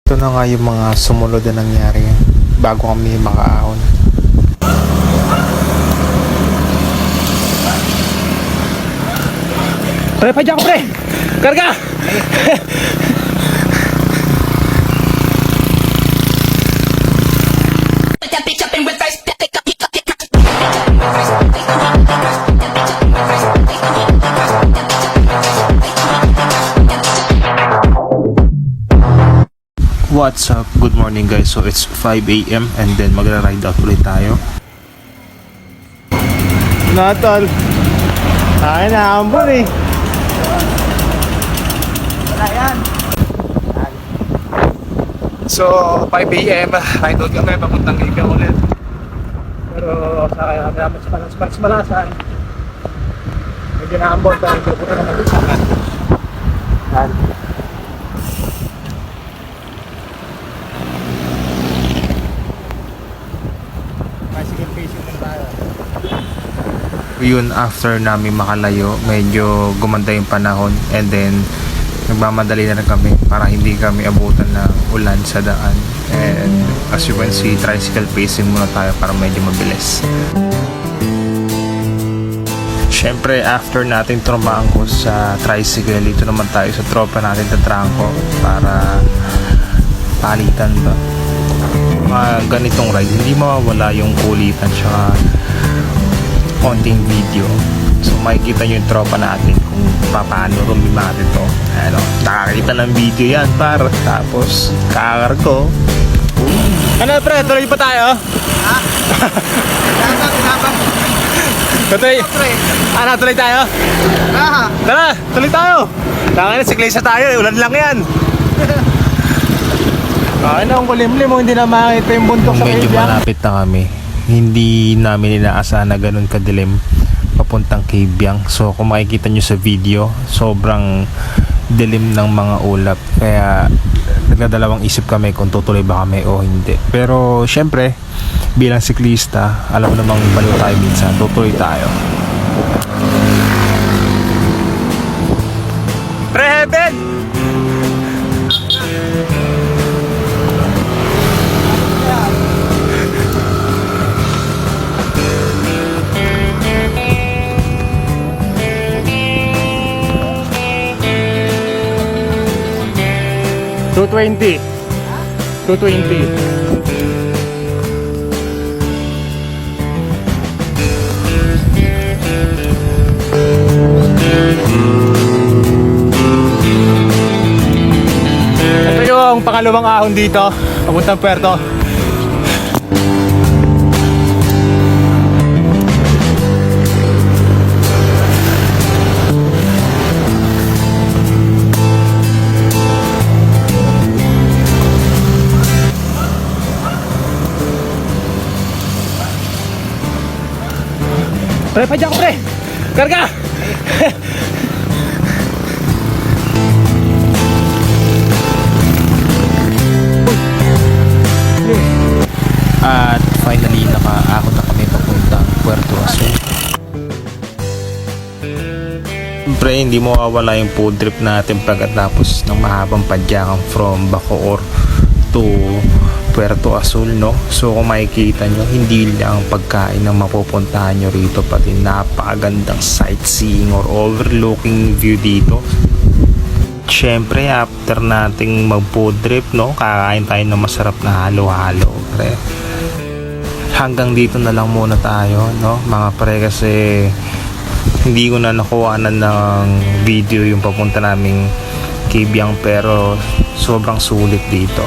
Ito na nga yung mga sumunod na nangyari bago kami makaahon. Pre, pa dyan ko pre! Karga! What's up? Good morning guys. So it's 5 AM and then magra-ride out ulit tayo. Natol! Ay na, ambon eh! Wala yan! So, 5 AM, ride out kami, papuntang Giga ulit. Pero sa kaya kami naman sa Malasan, medyo naambon, pero hindi ko na naman. Yan. Bicycle facing din tayo. Yun, after namin makalayo, medyo gumanda yung panahon and then nagmamadali na rin kami para hindi kami abutan ng ulan sa daan. And as you can see, tricycle pacing muna tayo para medyo mabilis. Syempre, after natin trumangko sa tricycle, dito naman tayo sa tropa natin tatrangko para palitan ba. Mga ganitong ride, hindi mawawala yung kulitan tsaka konting video. So makikita nyo yung tropa natin kung paano rumimate ito. Ano, nakakita ng video yan par. Tapos kakar ko. Ano pre, tuloy pa tayo? Ha? Tuloy. Ano, tuloy tayo? Tara, tuloy tayo. Tangin na, siklisa tayo, ulan lang yan. Ano, ang kulimlim mo, hindi na makita yung bundok sa Medyo Kibiyang. malapit na kami. Hindi namin inaasahan na ganun kadilim papuntang Kibiyang. So kung makikita nyo sa video, sobrang dilim ng mga ulap. Kaya nagdadalawang isip kami kung tutuloy ba kami o hindi. Pero syempre, bilang siklista, alam namang baliw tayo minsan, tutuloy tayo. Pre-heaven! $220. Ito yung pangalawang ahon dito, papuntang Puerto. Pre, pa dyan ko pre! Karga! At finally, nakaakot na kami papuntang Puerto Azul. Siyempre, hindi mawawala yung food trip natin pagkatapos ng mahabang padyakan from Bacoor to Puerto Azul, no? So kung makikita nyo, hindi lang pagkain ang mapupuntahan nyo rito, pati napakagandang sightseeing or overlooking view dito. Syempre, after nating mag-food trip, no, kakain tayo ng masarap na halo-halo, pre. Hanggang dito na lang muna tayo, no, mga pre, kasi hindi ko na nakuhanan ng video yung papunta naming Kibiyang, pero sobrang sulit dito.